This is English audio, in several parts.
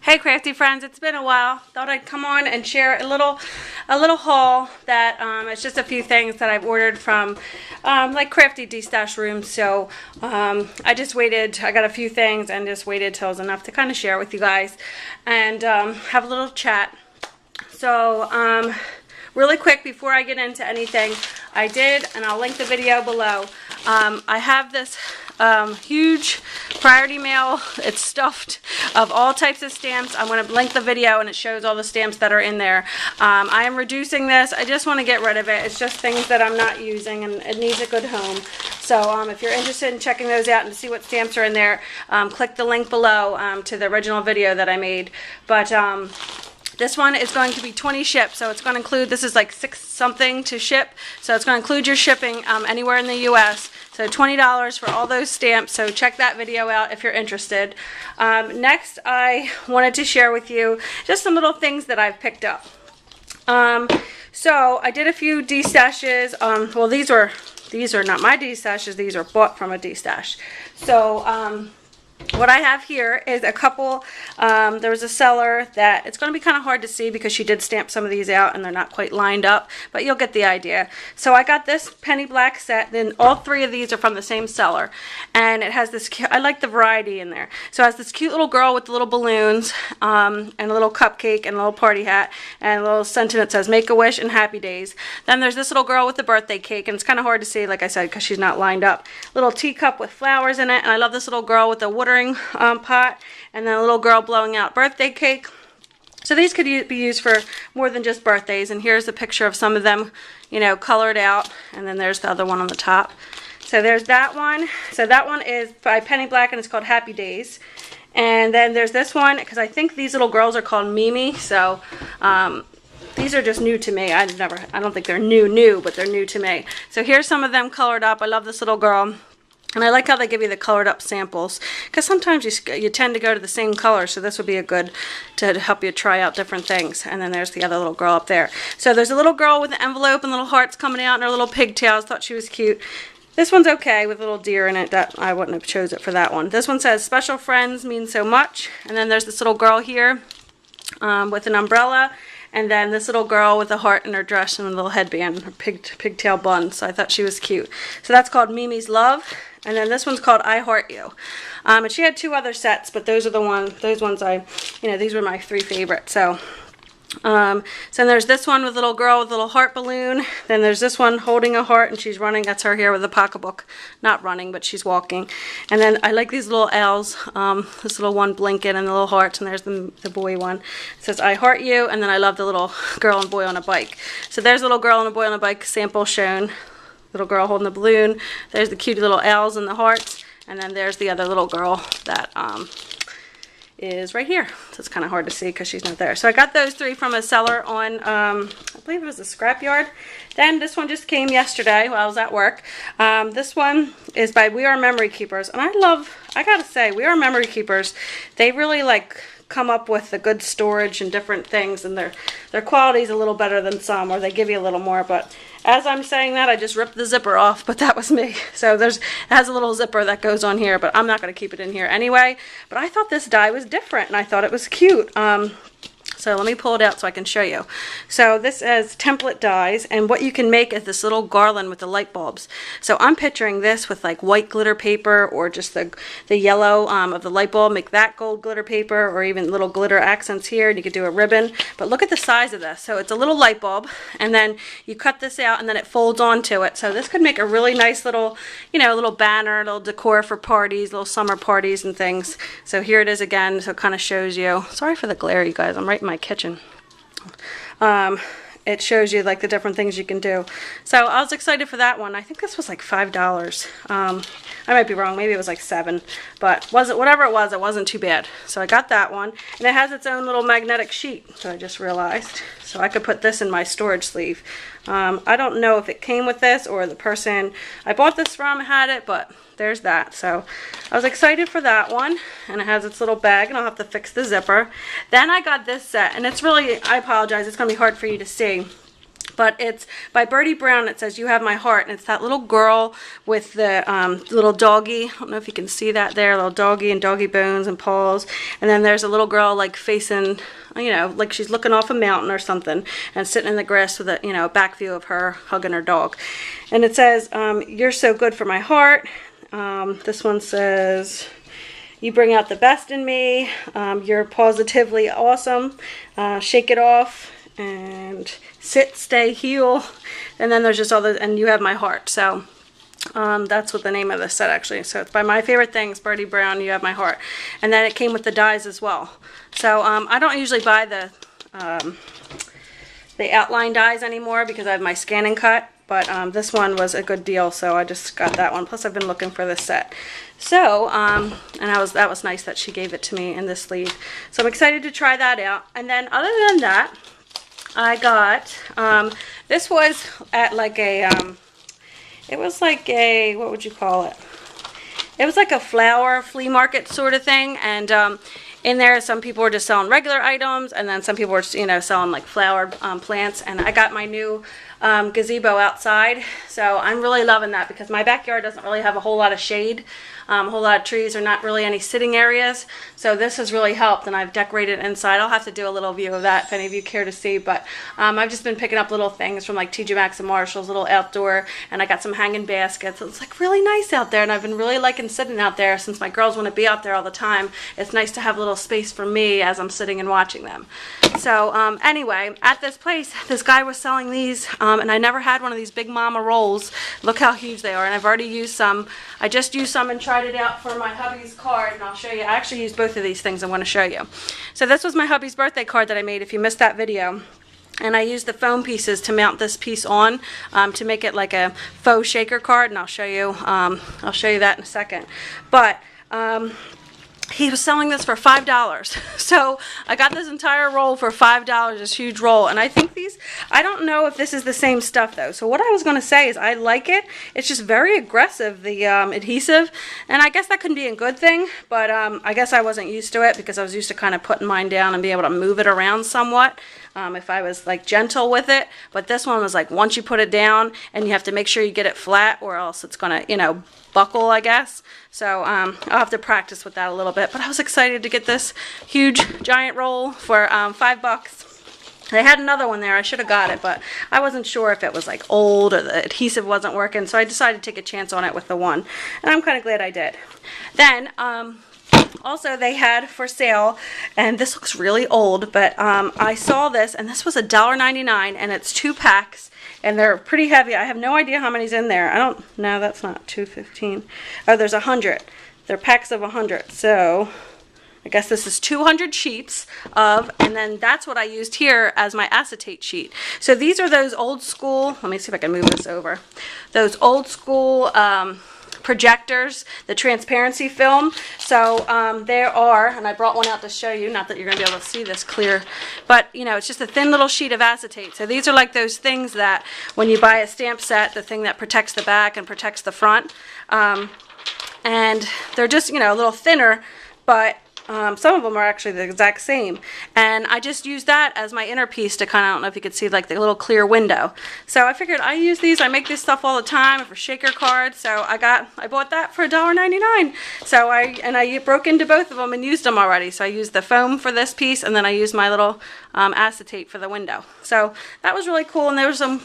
Hey Crafty friends, it's been a while. Thought I'd come on and share a little haul that it's just a few things that I've ordered from like Crafty D-Stash Rooms. So I just waited. I got a few things and just waited till it was enough to kind of share with you guys and have a little chat. So really quick before I get into anything, I did, and I'll link the video below. I have this huge priority mail. It's stuffed of all types of stamps. I'm going to link the video and it shows all the stamps that are in there. I am reducing this. I just want to get rid of it. It's just things that I'm not using and it needs a good home. So if you're interested in checking those out and to see what stamps are in there, click the link below to the original video that I made. But this one is going to be 20 shipped, so it's going to include, this is like $6 something to ship, so it's going to include your shipping anywhere in the U.S., so $20 for all those stamps, so check that video out if you're interested. Next, I wanted to share with you just some little things that I've picked up. So I did a few D-stashes. Well, these are not my D-stashes, these are bought from a D-stash. So what I have here is a couple, there was a seller that, it's going to be kind of hard to see because she did stamp some of these out and they're not quite lined up, but you'll get the idea. So I got this penny black set, then all three of these are from the same seller, and it has this, I like the variety in there. So it has this cute little girl with the little balloons, and a little cupcake and a little party hat, and a little sentiment that says, make a wish and happy days. Then there's this little girl with the birthday cake, and it's kind of hard to see, like I said, because she's not lined up. Little teacup with flowers in it, and I love this little girl with the watering pot, and then a little girl blowing out birthday cake. So these could be used for more than just birthdays, and here's a picture of some of them, you know, colored out, and then there's the other one on the top. So there's that one. So that one is by Penny Black and it's called Happy Days. And then there's this one, because I think these little girls are called Mimi, so these are just new to me. I don't think they're new, but they're new to me. So here's some of them colored up. I love this little girl. And I like how they give you the colored up samples, because sometimes you tend to go to the same color, so this would be a good to help you try out different things. And then there's the other little girl up there. So there's a little girl with an envelope and little hearts coming out and her little pigtails. Thought she was cute. This one's okay with a little deer in it. That I wouldn't have chose it for that one. This one says special friends mean so much. And then there's this little girl here with an umbrella. And then this little girl with a heart in her dress and a little headband and her pigtail bun. So I thought she was cute. So that's called Mimi's Love. And then this one's called I Heart You. And she had two other sets, but those are the ones, these were my three favorites. So there's this one with a little girl with a little heart balloon. Then there's this one holding a heart and she's running. That's her here with a pocketbook. Not running, but she's walking. And then I like these little L's. This little one blinking and the little hearts. And there's the boy one. It says I Heart You. And then I love the little girl and boy on a bike. So there's a little girl and a boy on a bike sample shown. Little girl holding the balloon. There's the cute little L's and the hearts. And then there's the other little girl that is right here. So it's kind of hard to see because she's not there. So I got those three from a seller on, I believe it was a scrapyard. Then this one just came yesterday while I was at work. This one is by We Are Memory Keepers. And I gotta say, We Are Memory Keepers, they really come up with the good storage and different things, and their quality is a little better than some, or they give you a little more. But as I'm saying that, I just ripped the zipper off, but that was me. So it has a little zipper that goes on here, but I'm not going to keep it in here anyway. But I thought this die was different, and I thought it was cute. So let me pull it out so I can show you. So this is template dies, and what you can make is this little garland with the light bulbs. So I'm picturing this with like white glitter paper, or just the yellow of the light bulb, make that gold glitter paper, or even little glitter accents here, and you could do a ribbon. But look at the size of this. So it's a little light bulb, and then you cut this out and then it folds onto it. So this could make a really nice little, little banner, little decor for parties, little summer parties and things. So here it is again, so it kind of shows you. Sorry for the glare, you guys. I'm right in my kitchen. It shows you like the different things you can do. So I was excited for that one. I think this was like $5. I might be wrong. Maybe it was like $7, but whatever it wasn't too bad. So I got that one, and it has its own little magnetic sheet. So I just realized. So I could put this in my storage sleeve. I don't know if it came with this or the person I bought this from had it, but there's that. So I was excited for that one, and it has its little bag, and I'll have to fix the zipper. Then I got this set, and it's really, I apologize, it's going to be hard for you to see, But it's by Bertie Brown. It says, "You Have My Heart," and it's that little girl with the little doggy. I don't know if you can see that there, little doggy and doggy bones and paws. And then there's a little girl like facing, you know, like she's looking off a mountain or something, and sitting in the grass with a, you know, back view of her hugging her dog. And it says, "You're so good for my heart." This one says, "You bring out the best in me. You're positively awesome. Shake it off." And "Sit, Stay, Heal." And then there's just all the, and "You Have My Heart." So that's what the name of this set actually. So it's by My Favorite Things, Bertie Brown, "You Have My Heart." And then it came with the dies as well. So I don't usually buy the outline dies anymore because I have my scan and cut. But this one was a good deal, so I just got that one. Plus I've been looking for this set. So, and that was nice that she gave it to me in this sleeve. So I'm excited to try that out. And then other than that, I got, this was at like a, it was like a, what would you call it? It was like a flower flea market sort of thing. And in there, some people were just selling regular items, and then some people were, you know, selling like flowered plants. And I got my new gazebo outside, so I'm really loving that because my backyard doesn't really have a whole lot of shade, a whole lot of trees, or not really any sitting areas. So this has really helped, and I've decorated inside. I'll have to do a little view of that if any of you care to see. But I've just been picking up little things from like TJ Maxx and Marshall's, little outdoor, and I got some hanging baskets. It's like really nice out there, and I've been really liking sitting out there since my girls want to be out there all the time. It's nice to have a little space for me as I'm sitting and watching them. So anyway, at this place, this guy was selling these, and I never had one of these big mama rolls. Look how huge they are, and I've already used some. I just used some and tried it out for my hubby's card, and I'll show you. I actually used both of these things I want to show you. So this was my hubby's birthday card that I made, if you missed that video. And I used the foam pieces to mount this piece on to make it like a faux shaker card, and I'll show you that in a second. But he was selling this for $5. So I got this entire roll for $5, this huge roll. And I think these, I don't know if this is the same stuff though. So what I was going to say is I like it. It's just very aggressive, the adhesive. And I guess that could be a good thing. But I guess I wasn't used to it because I was used to kind of putting mine down and being able to move it around somewhat. If I was like gentle with it. But this one was like once you put it down, and you have to make sure you get it flat or else it's going to, you know, buckle, I guess. So I'll have to practice with that a little bit. But I was excited to get this huge giant roll for $5. They had another one there. I should have got it, but I wasn't sure if it was like old or the adhesive wasn't working. So I decided to take a chance on it with the one. And I'm kind of glad I did. Then also they had for sale, and this looks really old, but I saw this, and this was $1.99, and it's 2 packs. And they're pretty heavy. I have no idea how many's in there. I don't, no, that's not 215. Oh, there's 100. They're packs of 100. So I guess this is 200 sheets of, and then that's what I used here as my acetate sheet. So these are those old school, let me see if I can move this over. Those old school projectors, the transparency film. So there are, and I brought one out to show you, not that you're going to be able to see this clear, but you know, it's just a thin little sheet of acetate. So these are like those things that when you buy a stamp set, the thing that protects the back and protects the front, and they're just, you know, a little thinner, but some of them are actually the exact same. And I just used that as my inner piece to kind of, I don't know if you could see like the little clear window. So I figured I use these, I make this stuff all the time for shaker cards. So I bought that for $1.99. So I broke into both of them and used them already. So I used the foam for this piece, and then I used my little acetate for the window. So that was really cool, and there were some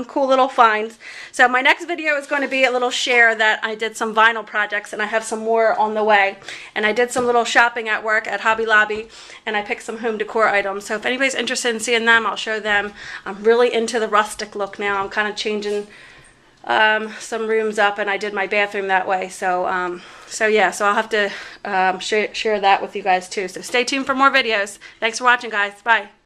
cool little finds. So my next video is going to be a little share that I did some vinyl projects, and I have some more on the way. And I did some little shopping at work at Hobby Lobby, and I picked some home decor items. So if anybody's interested in seeing them, I'll show them. I'm really into the rustic look now. I'm kind of changing some rooms up, and I did my bathroom that way. So yeah, so I'll have to share that with you guys too. So stay tuned for more videos. Thanks for watching, guys. Bye.